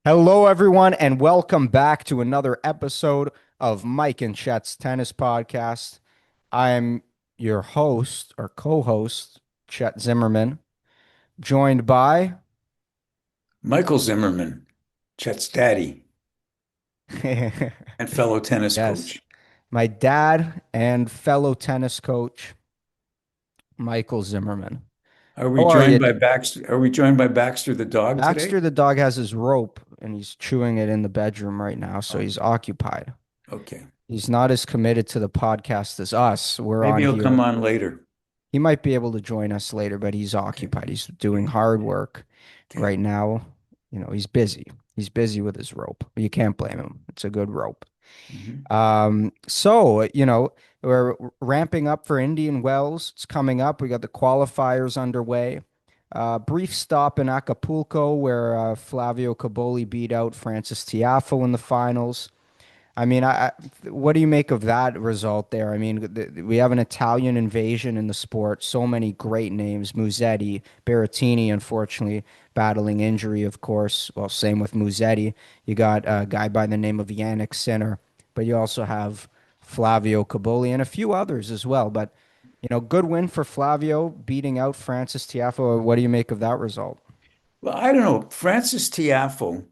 Hello, everyone, and welcome back to another episode of Mike and Chet's Tennis Podcast. I am your host or co-host, Chet Zimmerman, joined by Michael Zimmerman, Chet's daddy and fellow tennis yes, coach. my dad and fellow tennis coach, Michael Zimmerman. Are we How are joined you? by Baxter? Are we joined by Baxter the dog today? Baxter the dog has his rope and he's chewing it in the bedroom right now, so he's Okay. occupied. Okay. He's not as committed to the podcast as us. We're Maybe on he'll come here. on later. He might be able to join us later, but he's Okay. occupied. He's doing hard work Okay. right now. He's busy. He's busy with his rope. You can't blame him. It's a good rope. Mhm. We're ramping up for Indian Wells. It's coming up. We got the qualifiers underway. Brief stop in Acapulco where Flavio Caboli beat out Francis Tiafoe in the finals. What do you make of that result there? I mean, we have an Italian invasion in the sport. So many great names. Musetti, Berrettini, unfortunately, battling injury, of course. Well, same with Musetti. You got a guy by the name of Yannick Sinner, but you also have Flavio Caboli and a few others as well. But, good win for Flavio, beating out Francis Tiafoe. What do you make of that result? Well, I don't know. Francis Tiafoe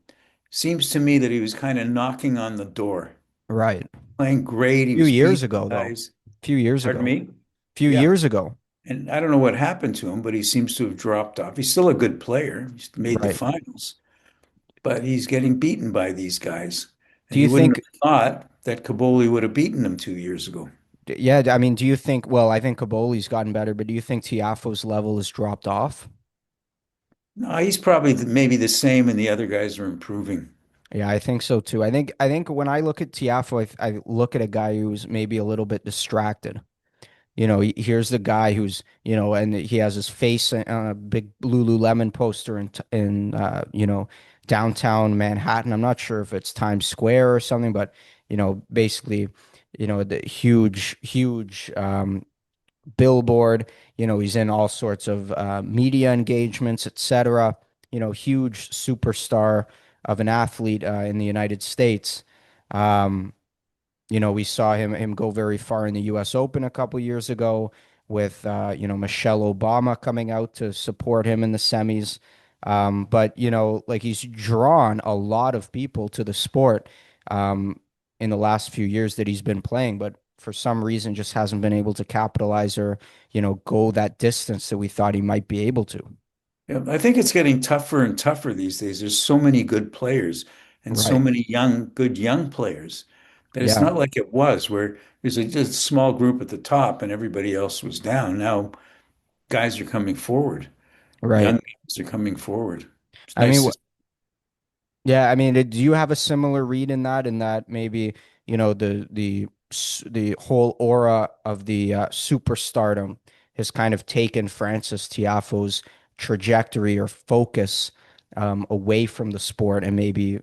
seems to me that he was kind of knocking on the door, Right. playing great. He Few was years beating ago, though. guys. Few years Pardon ago. me? Few Yeah. years ago. And I don't know what happened to him, but he seems to have dropped off. He's still a good player. He's made the Right. finals, but he's getting beaten by these guys. Do And you you wouldn't think have thought that Kaboli would have beaten him 2 years ago. Yeah, I mean, do you think, well, I think Kaboli's gotten better, but do you think Tiafoe's level has dropped off? No, he's probably maybe the same, and the other guys are improving. Yeah, I think so too. I think when I look at Tiafoe, I look at a guy who's maybe a little bit distracted. Here's the guy who's, and he has his face on a big Lululemon poster in downtown Manhattan. I'm not sure if it's Times Square or something, but, basically, the huge, huge, billboard. He's in all sorts of media engagements, etc. Huge superstar of an athlete in the United States. Um, we saw him go very far in the U.S. Open a couple years ago with Michelle Obama coming out to support him in the semis. But like he's drawn a lot of people to the sport um, in the last few years that he's been playing, but for some reason just hasn't been able to capitalize or go that distance that we thought he might be able to. Yeah, I think it's getting tougher and tougher these days. There's so many good players and so Right. many good young players that it's Yeah. not like it was where there's just a small group at the top and everybody else was down. Now guys are coming forward. Right. Young guys are coming forward. It's I mean, nice to Yeah, I mean, do you have a similar read in that? In that maybe the whole aura of the superstardom has kind of taken Francis Tiafoe's trajectory or focus away from the sport, and maybe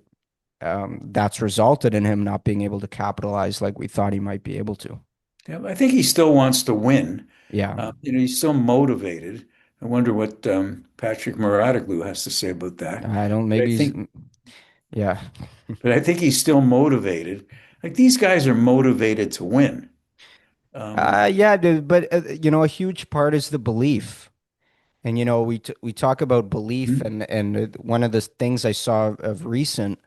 that's resulted in him not being able to capitalize like we thought he might be able to. Yeah, I think he still wants to win. Yeah, He's still motivated. I wonder what Patrick Mouratoglou has to say about that. I don't. But I Maybe he's think, yeah. but I think he's still motivated. Like these guys are motivated to win. Um, Yeah, dude, but a huge part is the belief. And we talk about belief, mhm. and one of the things I saw of recent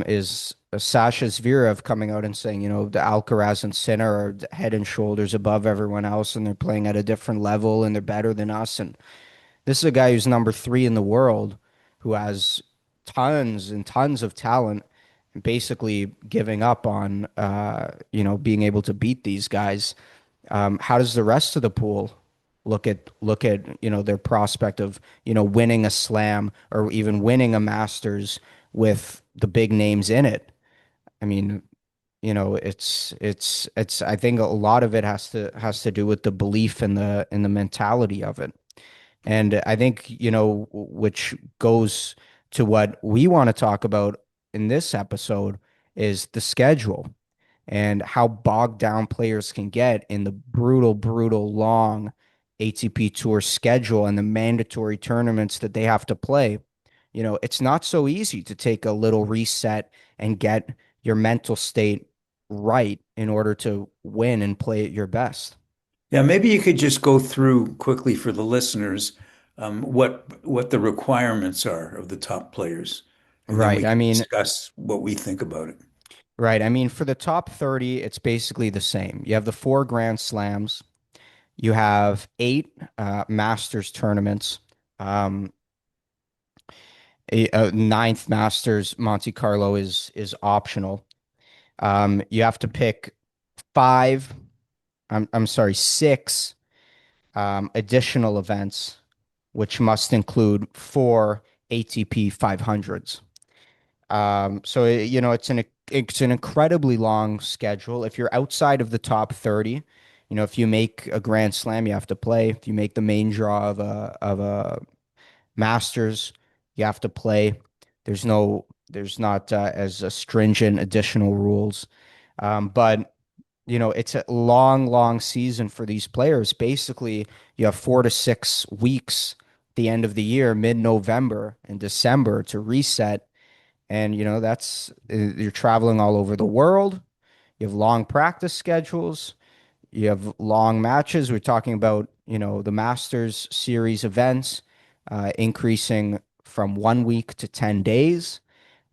is Sasha Zverev coming out and saying, the Alcaraz and Sinner are head and shoulders above everyone else, and they're playing at a different level, and they're better than us. And this is a guy who's number three in the world, who has tons and tons of talent, and basically giving up on, being able to beat these guys. How does the rest of the pool look at their prospect of winning a slam or even winning a Masters with the big names in it? I mean, it's I think a lot of it has to do with the belief and the mentality of it. And I think, which goes to what we want to talk about in this episode is the schedule and how bogged down players can get in the brutal, brutal long ATP Tour schedule and the mandatory tournaments that they have to play, it's not so easy to take a little reset and get your mental state right in order to win and play at your best. Yeah, maybe you could just go through quickly for the listeners what the requirements are of the top players, and then Right. we I can mean, discuss what we think about it. right. I mean, for the top 30, it's basically the same. You have the four Grand Slams. You have eight Masters tournaments. Um, a ninth Masters Monte Carlo is optional. You have to pick five. I'm sorry, six additional events, which must include four ATP 500s. So it's an incredibly long schedule. If you're outside of the top 30, if you make a Grand Slam, you have to play. If you make the main draw of a Masters, you have to play. There's not as stringent additional rules. But it's a long, long season for these players. Basically, you have 4 to 6 weeks at the end of the year, mid-November and December to reset. And that's you're traveling all over the world. You have long practice schedules. You have long matches. We're talking about, the Masters series events increasing from 1 week to 10 days.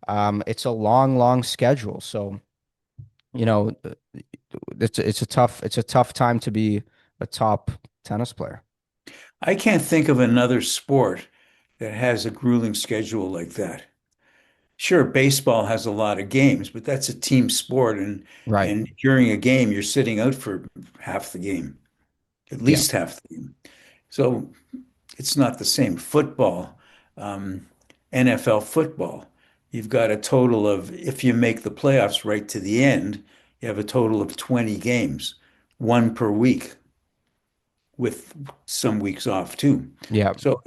It's a long, long schedule. So, you know, it's a tough time to be a top tennis player. I can't think of another sport that has a grueling schedule like that. Sure, baseball has a lot of games, but that's a team sport, and Right. and during a game, you're sitting out for half the game, at Yeah. least half the game. So it's not the same. Football, um, NFL football, you've got a total of, if you make the playoffs right to the end, you have a total of 20 games, one per week, with some weeks off too. Yeah. So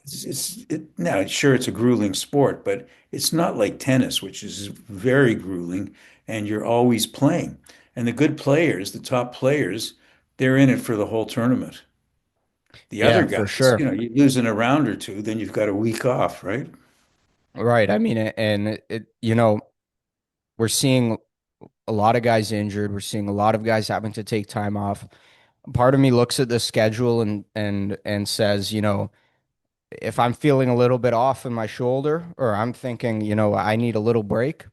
now sure it's a grueling sport, but it's not like tennis, which is very grueling, and you're always playing. And the good players, the top players, they're in it for the whole tournament. The other Yeah, for guys, sure. you lose in a round or two, then you've got a week off, right? Right. I mean, and we're seeing a lot of guys injured. We're seeing a lot of guys having to take time off. Part of me looks at the schedule and says, if I'm feeling a little bit off in my shoulder, or I'm thinking, I need a little break,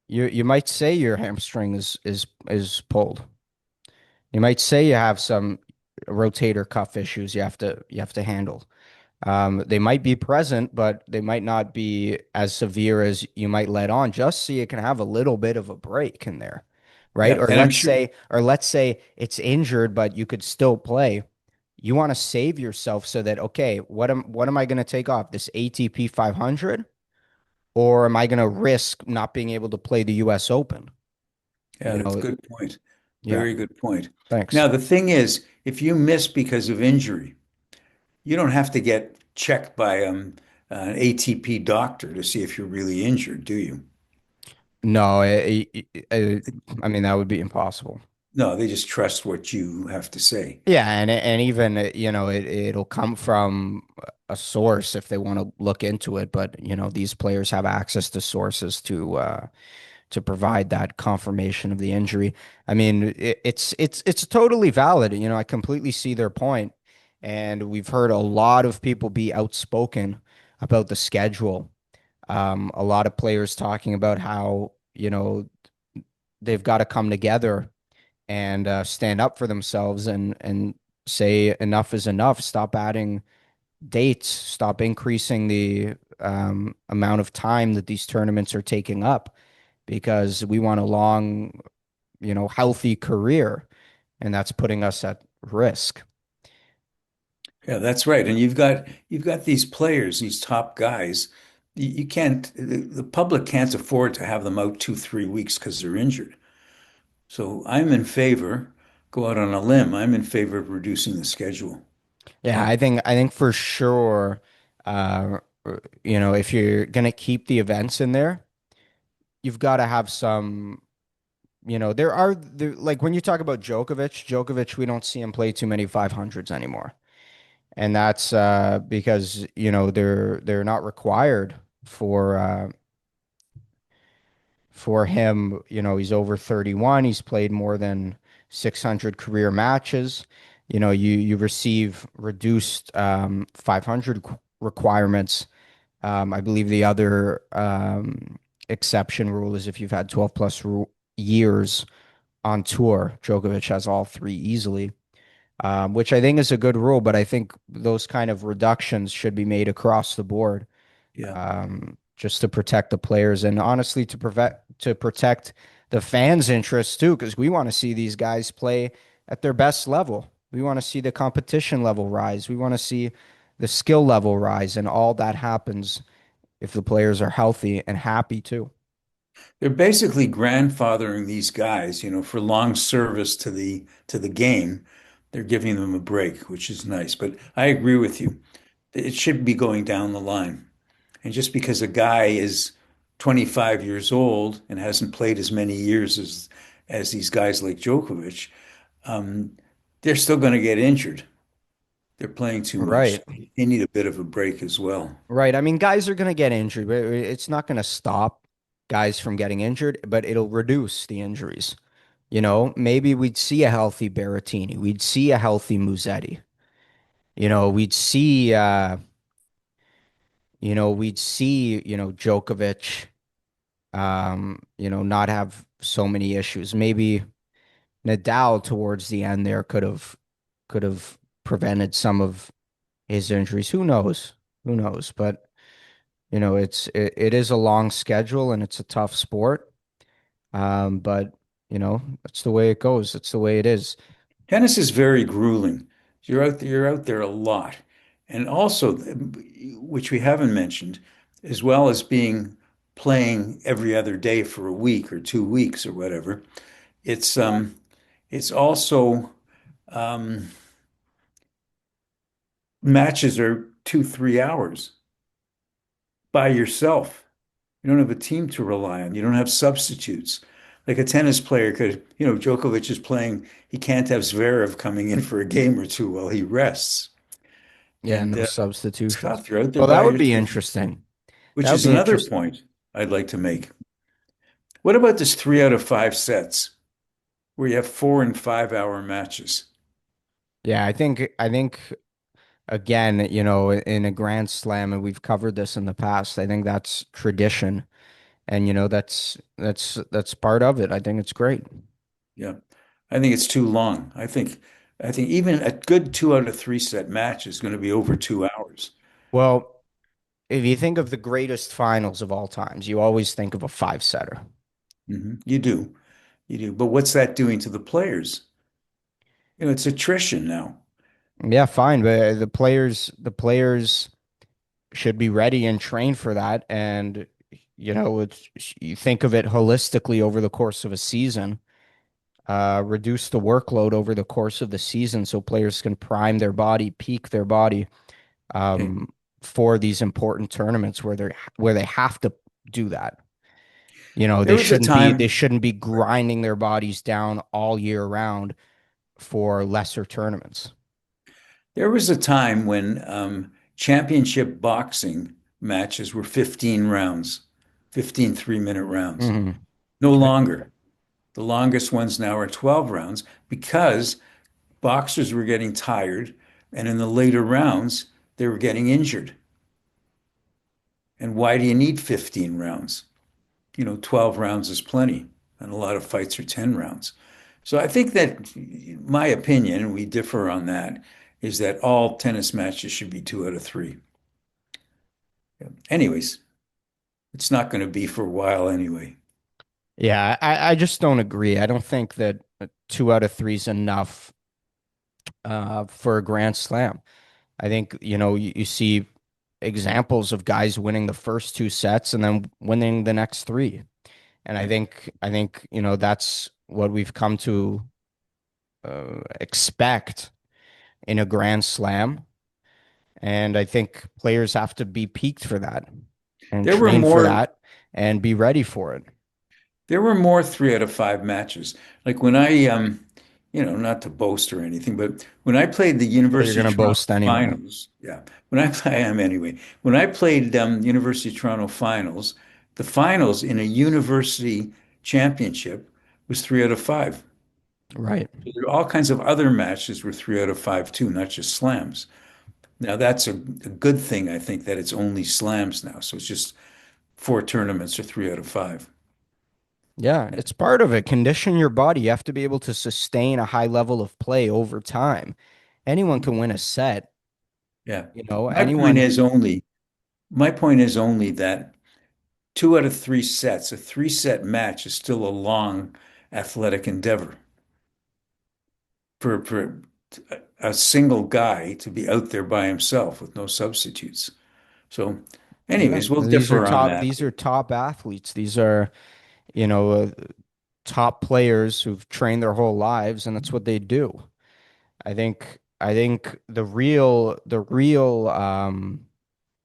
you might say your hamstring is pulled. You might say you have some rotator cuff issues you have to handle. They might be present, but they might not be as severe as you might let on, just so you can have a little bit of a break in there, right? Yeah, Or and I'm let's sure, say, or let's say it's injured, but you could still play. You want to save yourself so that, okay, what am I going to take off? This ATP 500, or am I going to risk not being able to play the US Open? yeah, You that's a know, good point. yeah, Very good point. thanks. Now, the thing is, if you miss because of injury, you don't have to get checked by an ATP doctor to see if you're really injured, do you? No, I mean, that would be impossible. No, they just trust what you have to say. Yeah, and even it'll come from a source if they want to look into it, but these players have access to sources to provide that confirmation of the injury. I mean, it's totally valid. I completely see their point, and we've heard a lot of people be outspoken about the schedule. A lot of players talking about how they've got to come together and stand up for themselves and say enough is enough. Stop adding dates. Stop increasing the amount of time that these tournaments are taking up because we want a long, healthy career, and that's putting us at risk. Yeah, that's right. And you've got these players, these top guys. You can't, the public can't afford to have them out 2, 3 weeks because they're injured. So I'm in favor, go out on a limb. I'm in favor of reducing the schedule. Yeah, I think for sure, uh, if you're gonna keep the events in there, you've got to have some. Like when you talk about Djokovic, we don't see him play too many 500s anymore. and that's because they're not required for uh, for him. He's over 31. He's played more than 600 career matches. You receive reduced 500 requirements. I believe the other exception rule is if you've had 12 plus years on tour. Djokovic has all three easily, which I think is a good rule, but I think those kind of reductions should be made across the board, Yeah. just to protect the players and honestly to protect the fans' interests too, because we want to see these guys play at their best level. We want to see the competition level rise. We want to see the skill level rise, and all that happens if the players are healthy and happy too. They're basically grandfathering these guys, for long service to the game. They're giving them a break, which is nice. But I agree with you. It should be going down the line. And just because a guy is 25 years old and hasn't played as many years as these guys like Djokovic, um, they're still going to get injured. They're playing too much. Right. They need a bit of a break as well. Right. I mean, guys are going to get injured, but it's not going to stop guys from getting injured, but it'll reduce the injuries. Maybe we'd see a healthy Berrettini. We'd see a healthy Musetti. We'd see, Djokovic, not have so many issues. Maybe Nadal towards the end there could have prevented some of his injuries. Who knows? Who knows? But it is a long schedule and it's a tough sport. But that's the way it goes. That's the way it is. Tennis is very grueling. You're out there a lot. And also, which we haven't mentioned, as well as being playing every other day for a week or 2 weeks or whatever, it's it's also um, matches are 2, 3 hours by yourself. You don't have a team to rely on. You don't have substitutes. Like a tennis player could, Djokovic is playing, he can't have Zverev coming in for a game or two while he rests. Yeah, And no it's substitutions. tough. You're out there Well, that by would be yourself, interesting. which That would is be another interesting. point I'd like to make. What about this 3 out of 5 sets where you have 4 and 5 hour matches? Yeah, I think again, in a Grand Slam, and we've covered this in the past, I think that's tradition. And that's part of it. I think it's great. Yeah. I think it's too long. I think even a good 2 out of 3 set match is going to be over 2 hours. Well, if you think of the greatest finals of all times, you always think of a five setter. You do. You do. But what's that doing to the players? It's attrition now. Yeah, fine, but the players should be ready and trained for that. And you think of it holistically over the course of a season. Reduce the workload over the course of the season so players can prime their body, peak their body, Okay. um, for these important tournaments where they have to do that. There They was a shouldn't be they time, shouldn't be grinding their bodies down all year round for lesser tournaments. there was a time when championship boxing matches were 15 rounds, 15 3-minute rounds. Hmm. No longer. The longest ones now are 12 rounds because boxers were getting tired, and in the later rounds, they were getting injured. And why do you need 15 rounds? 12 rounds is plenty, and a lot of fights are 10 rounds. So I think that my opinion, and we differ on that, is that all tennis matches should be 2 out of 3. Anyways, it's not going to be for a while anyway. Yeah, I just don't agree. I don't think that 2 out of 3 is enough for a Grand Slam. I think, you see examples of guys winning the first two sets and then winning the next three. And I Yeah. think I think, that's what we've come to expect in a Grand Slam. And I think players have to be peaked for that and There were train for more that and be ready for it. there were more 3 out of 5 matches. Like when I not to boast or anything, but when I played the Well, you're University of gonna Toronto boast anyway. finals, yeah, I am anyway. When I played University of Toronto finals, the finals in a university championship was 3 out of 5. Right. There are all kinds of other matches were 3 out of 5 too, not just slams. Now that's a good thing, I think, that it's only slams now. So it's just 4 tournaments or 3 out of 5. Yeah, it's part of it. Condition your body. You have to be able to sustain a high level of play over time. Anyone can win a set, Yeah. you know, My point anyone. is only my point is only that 2 out of 3 sets, a 3 set match is still a long athletic endeavor for a single guy to be out there by himself with no substitutes. So, Yeah, anyways, we'll these are differ on top that. these are top athletes. These are, you know, top players who've trained their whole lives and that's what they do. I think the real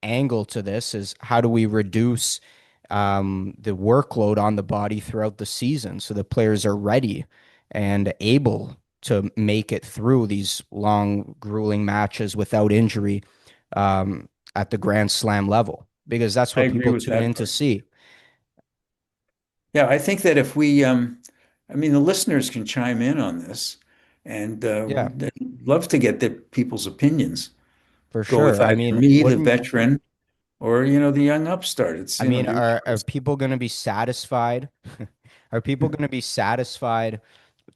angle to this is how do we reduce the workload on the body throughout the season so the players are ready and able to make it through these long, grueling matches without injury um, at the Grand Slam level, because that's I what agree people with tune that in to part. see. Yeah, I think that if we, I mean, the listeners can chime in on this, and Yeah, we'd love to get the people's opinions. for Go with sure. I either mean, me, the wouldn't veteran, or the young upstart. It's I mean, your are choice. people going to be satisfied? Are people going to be satisfied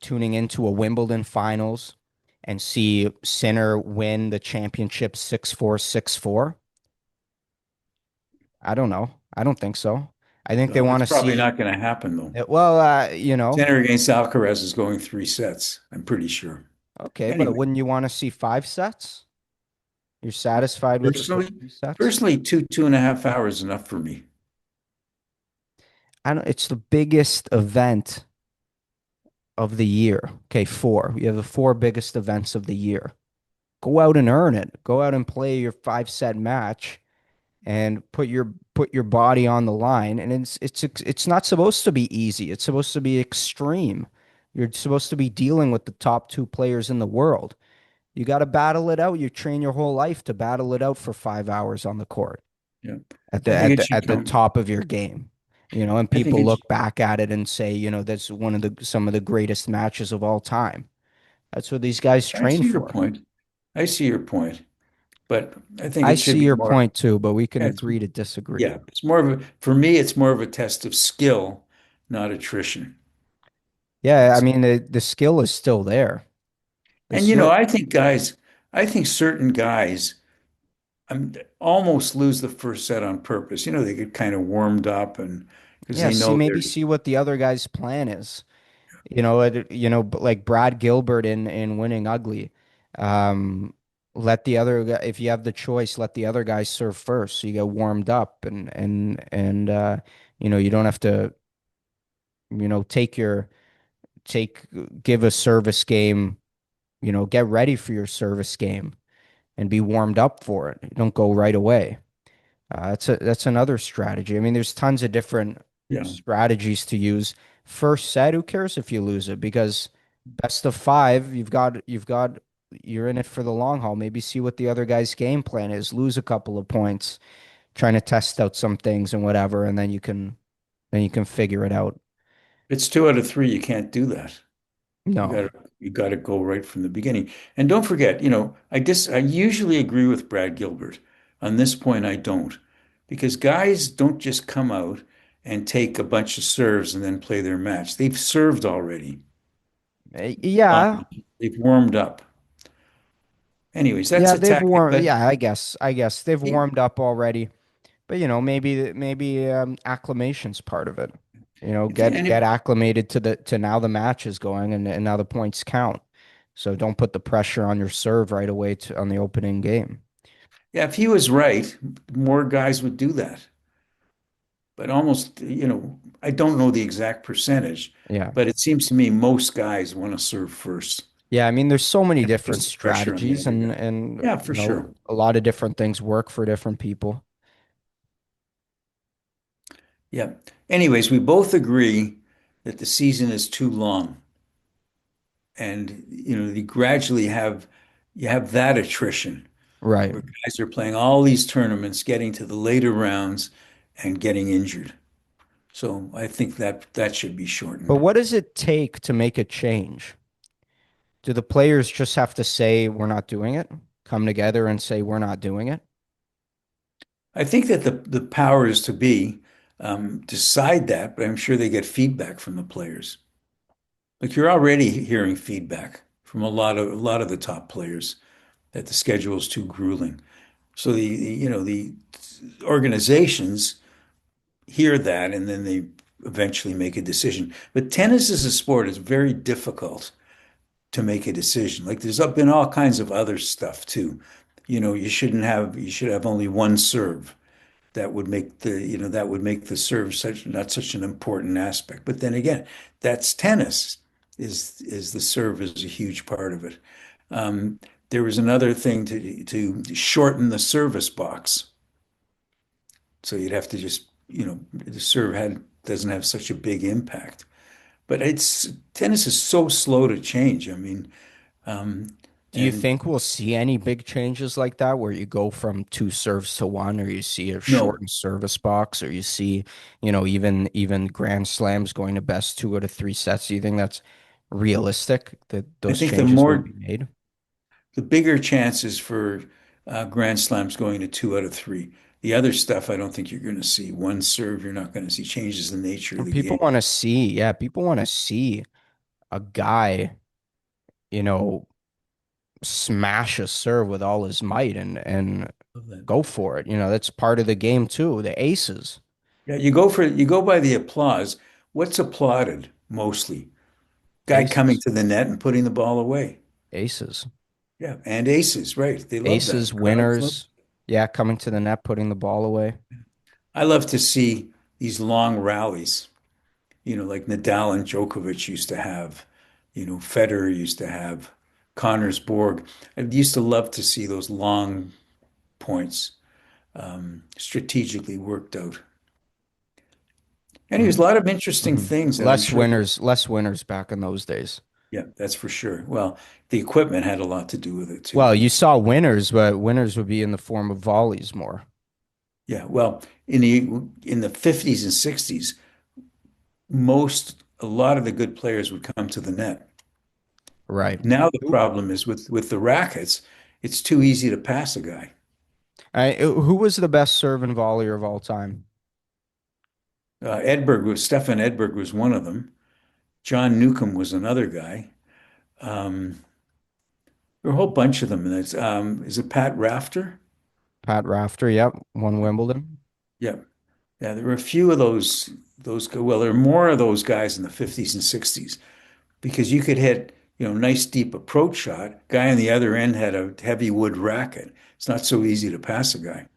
tuning into a Wimbledon finals and see Sinner win the championship 6-4, 6-4? I don't know. I don't think so. I think they want That's to probably see not going to happen though. it. Well, Center against Alcaraz is going 3 sets. I'm pretty sure. okay, but Anyway, wouldn't you want to see 5 sets? You're satisfied with the personally, 3 sets? personally, 2.5 hours is enough for me. I don't, it's the biggest event of the year. Okay, four. We have the four biggest events of the year. Go out and earn it. Go out and play your 5 set match and put your body on the line. And it's not supposed to be easy. It's supposed to be extreme. You're supposed to be dealing with the top two players in the world. You got to battle it out. You train your whole life to battle it out for 5 hours on the court Yeah, at the I think at it the should at the count. top of your game. And I think people it's. look back at it and say, that's one of the some of the greatest matches of all time. That's what these guys I train see your for. point. I see your point, but I think I it should see be your more. point too, but we can Yeah, it's, agree to disagree. yeah, it's more of a. For me, it's more of a test of skill, not attrition. Yeah, I It's mean the skill is still there. The and skill, I think certain guys almost lose the first set on purpose. They get kind of warmed up and because yeah. they See, know maybe they're. see what the other guy's plan is. But like Brad Gilbert in Winning Ugly. Um, let the other guy, if you have the choice, let the other guy serve first, so you get warmed up and you don't have to take your take give a service game. Get ready for your service game and be warmed up for it. Don't go right away. That's another strategy. I mean, there's tons of different Yeah. strategies to use. First set, who cares if you lose it? Because best of five, you're in it for the long haul. Maybe see what the other guy's game plan is. Lose a couple of points, trying to test out some things and whatever, and then you can figure it out. It's 2 out of 3. You can't do that. You No. got to you got to go right from the beginning. And don't forget, I usually agree with Brad Gilbert. On this point, I don't, because guys don't just come out and take a bunch of serves and then play their match. They've served already. Yeah. They've warmed up. Anyways, that's Yeah, a they've tactic. warmed. But Yeah, I guess they've he- warmed up already. But maybe acclimation's part of it. if, Get and if get acclimated to now the match is going and now the points count. So don't put the pressure on your serve right away on the opening game. yeah, if he was right, more guys would do that. But almost, I don't know the exact percentage, Yeah. but it seems to me most guys want to serve first. Yeah, I mean there's so many And it different puts the pressure on the strategies other and guy. and Yeah, you for know sure. a lot of different things work for different people. Yeah. Anyways, we both agree that the season is too long. And you gradually have that attrition Right. where guys are playing all these tournaments, getting to the later rounds and getting injured. So I think that should be But shortened. what does it take to make a change? Do the players just have to say we're not doing it? Come together and say we're not doing it? I think that the powers to be decide that, but I'm sure they get feedback from the players. Like you're already hearing feedback from a lot of the top players that the schedule is too grueling. So the organizations hear that and then they eventually make a decision. But tennis as a sport is very difficult to make a decision. Like there's been all kinds of other stuff too. You should have only one serve. That would make the serve such not such an important aspect. But then again, that's tennis. Is the serve is a huge part of it. Um, there was another thing to shorten the service box. So you'd have to just, the serve had doesn't have such a big impact. But it's tennis is so slow to change. I mean, um, Do you and think we'll see any big changes like that where you go from two serves to one, or you see a no, shortened service box, or you see, even Grand Slams going to best two out of three sets? Do you think that's realistic that I those think the changes will more be made? the bigger chances for Grand Slams going to 2 out of 3. The other stuff, I don't think you're going to see. One serve, you're not going to see. Changes the nature of And the game. people want to see a guy, you know, smash a serve with all his might and Love that. go for it. That's part of the game too. The aces, Yeah, you go by the applause. What's applauded mostly? Guy coming aces, to the net and putting the ball away. aces. Yeah, and aces, right? They love that. Aces, The crowds love. winners. Yeah, coming to the net, putting the ball away. I love to see these long rallies. Like Nadal and Djokovic used to have. Federer used to have. Connors Borg. I used to love to see those long points strategically worked out. Anyways, a lot of interesting Mm-hmm. things that I'm sure. Less winners back in those days. Yeah, that's for sure. Well, the equipment had a lot to do with it too. Well, you saw winners, but winners would be in the form of volleys more. Yeah, well, in the 50s and 60s, a lot of the good players would come to the net. Right. Now the problem is with the rackets, it's too easy to pass a guy. Who was the best serve and volleyer of all time? Stefan Edberg was one of them. John Newcomb was another guy. Um, there were a whole bunch of them. And is it Pat Rafter? Pat Rafter, yep, won Wimbledon. Yeah. Yeah, there were a few of well, there were more of those guys in the 50s and 60s because you could hit, nice deep approach shot. Guy on the other end had a heavy wood racket. It's not so easy to pass a guy.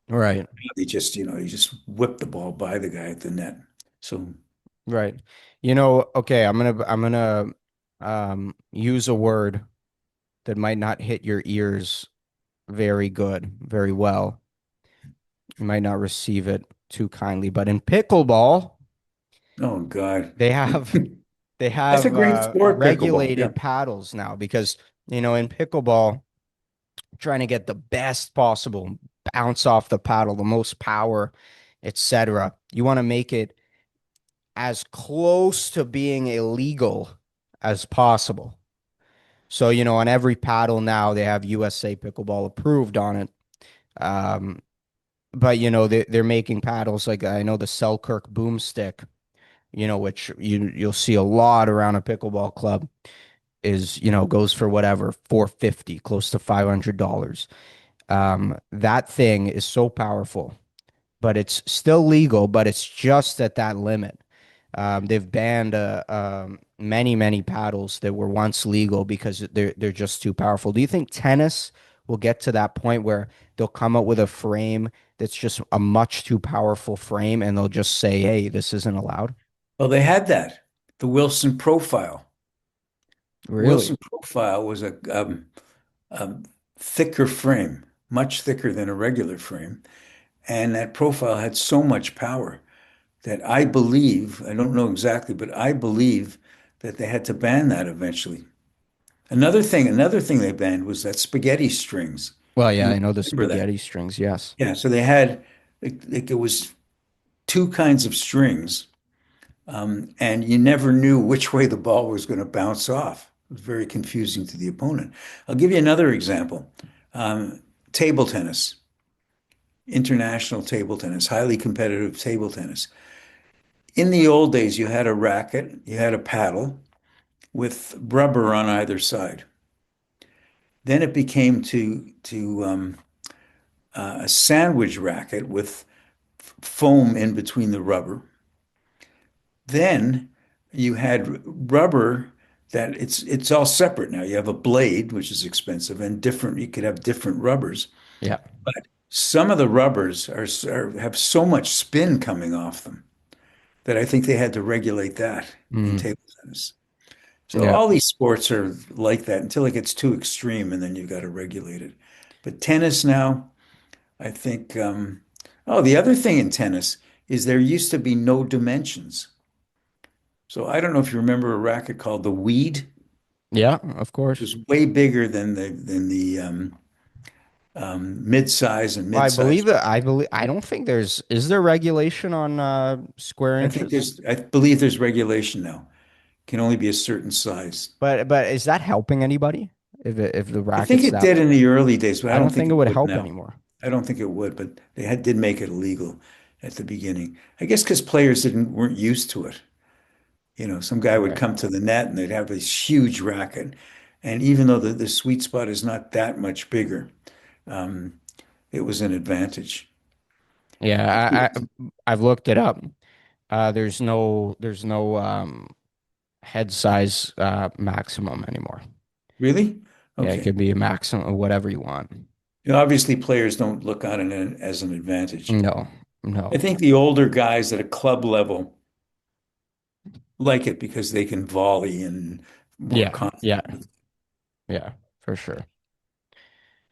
Right, He just whipped the ball by the guy at the net. So, right. Okay, I'm gonna use a word that might not hit your ears very well. You might not receive it too kindly, but in pickleball, oh God. they have they That's a have great sport, pickleball. Yeah. regulated paddles now because in pickleball, trying to get the best possible bounce off the paddle, the most power, etc. You want to make it as close to being illegal as possible. So, on every paddle now they have USA Pickleball approved on it. Um, but they're making paddles like I know the Selkirk Boomstick, which you'll see a lot around a pickleball club is, goes for whatever, 450, close to $500. That thing is so powerful, but it's still legal, but it's just at that limit. They've banned many paddles that were once legal because they're just too powerful. Do you think tennis will get to that point where they'll come up with a frame that's just a much too powerful frame and they'll just say, "Hey, this isn't allowed"? Well, they had that. The Wilson profile. Really? Wilson profile was a thicker frame, much thicker than a regular frame. And that profile had so much power that I don't know exactly, but I believe that they had to ban that eventually. Another thing they banned was that spaghetti strings. Well, Do yeah, you I know the remember that? spaghetti strings. Yes. Yeah, so they had it was two kinds of strings, and you never knew which way the ball was going to bounce off. It was very confusing to the opponent. I'll give you another example. Um, Table tennis, international table tennis, highly competitive table tennis. In the old days, you had a racket, you had a paddle with rubber on either side. Then it became to a sandwich racket with foam in between the rubber. Then you had rubber that it's all separate now. You have a blade, which is expensive, and different. You could have different rubbers. Yeah. Some of the rubbers have so much spin coming off them that I think they had to regulate that in Mm. table tennis. So Yeah. all these sports are like that until it gets too extreme, and then you've got to regulate it. But tennis now, I think. Oh, the other thing in tennis is there used to be no dimensions. So I don't know if you remember a racket called the Weed, Yeah, of which course. was way bigger than the mid-size and Well, I mid-size. believe that I don't think is there regulation on square inches? I believe there's regulation now. Can only be a certain size. But is that helping anybody? If the I think racket's it that, did in the early days, but I I don't don't think think it it would would help now. anymore. I don't think it would, but did make it illegal at the beginning. I guess because players didn't weren't used to it. You know, some guy would Right. come to the net and they'd have this huge racket. And even though the sweet spot is not that much bigger, um, it was an advantage. Yeah, I've looked it up. There's no head size maximum anymore. Really? Yeah, it Okay. could be a maximum of whatever you want. You know, obviously, players don't look on it as an advantage. No, I no. think the older guys at a club level like it because they can volley and more Yeah, yeah, confident. yeah, for sure.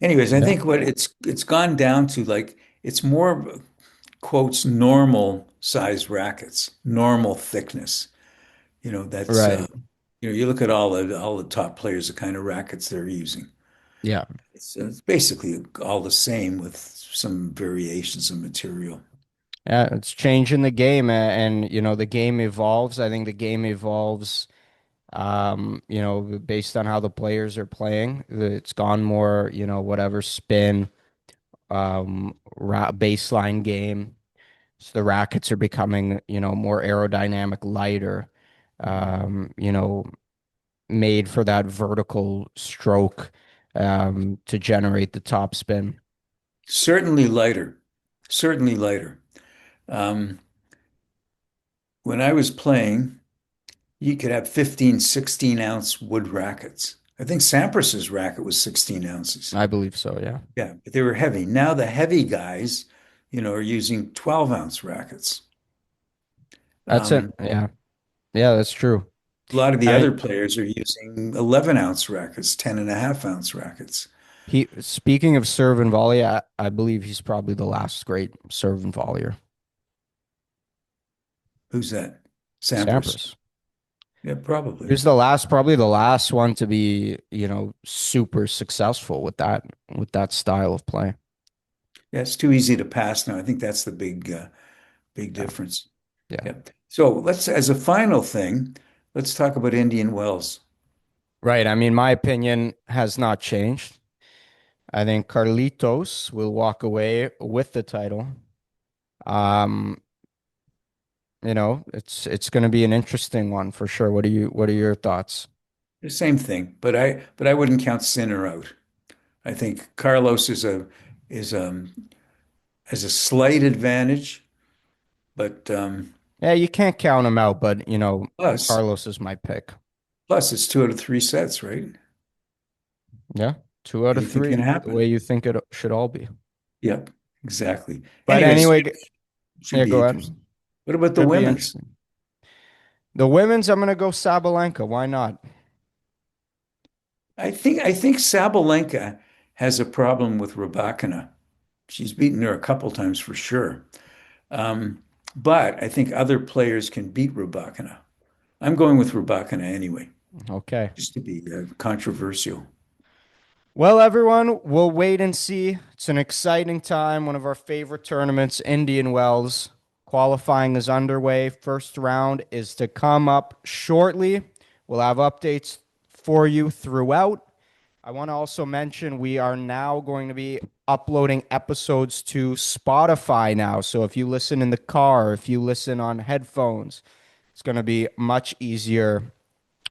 Anyways, I Yeah. think what it's gone down to like it's more quotes normal size rackets, normal thickness. You know, that's Right. you look at all the top players, the kind of rackets they're using. Yeah. It's basically all the same with some variations of material. Yeah, it's changing the game and the game evolves. I think the game evolves based on how the players are playing. It's gone more, whatever spin, ra baseline game. So the rackets are becoming, more aerodynamic, lighter, you know, made for that vertical stroke, to generate the top spin. Certainly lighter, certainly lighter. Um, when I was playing, you could have 15, 16-ounce wood rackets. I think Sampras's racket was 16 ounces. I believe so, yeah. Yeah, but they were heavy. Now the heavy guys, are using 12-ounce rackets. That's it. Um, Yeah. Yeah, that's true. a lot of the I other mean, players are using 11-ounce rackets, 10.5-ounce rackets. speaking of serve and volley, I believe he's probably the last great serve and volleyer. Who's that? Sampras. Sampras. Yeah, He probably. was probably the last one to be, super successful with that style of play. Yeah, it's too easy to pass now. I think that's the big Yeah. difference. Yeah. Yeah. So as a final thing, let's talk about Indian Wells. Right. I mean, my opinion has not changed. I think Carlitos will walk away with the title. Um, it's going to be an interesting one for sure. What are your thoughts? The same thing, but I wouldn't count Sinner out. I think Carlos is has a slight advantage, but Yeah, you can't count him out, but plus Carlos is my pick. plus it's two out of three sets, right? Yeah, two out of Anything can three, the way happen. you think it should all be. Yep, exactly. But Anyways, anyway, should yeah, be go ahead. interesting. What about the Should be women's? interesting. The women's, I'm gonna go Sabalenka. Why not? I think Sabalenka has a problem with Rybakina. She's beaten her a couple times for sure. But I think other players can beat Rybakina. I'm going with Rybakina anyway. Okay. just to be controversial. Well, everyone, we'll wait and see. It's an exciting time. One of our favorite tournaments, Indian Wells. Qualifying is underway. First round is to come up shortly. We'll have updates for you throughout. I want to also mention we are now going to be uploading episodes to Spotify now. So if you listen in the car, if you listen on headphones, it's going to be much easier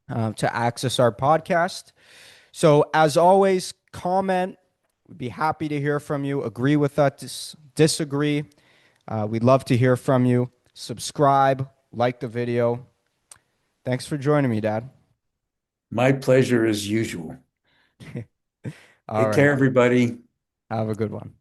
to access our podcast. So, as always, comment. We'd be happy to hear from you. Agree with us, disagree. We'd love to hear from you. Subscribe, like the video. Thanks for joining me, Dad. My pleasure as usual. All Take right. care, everybody. Have a good one.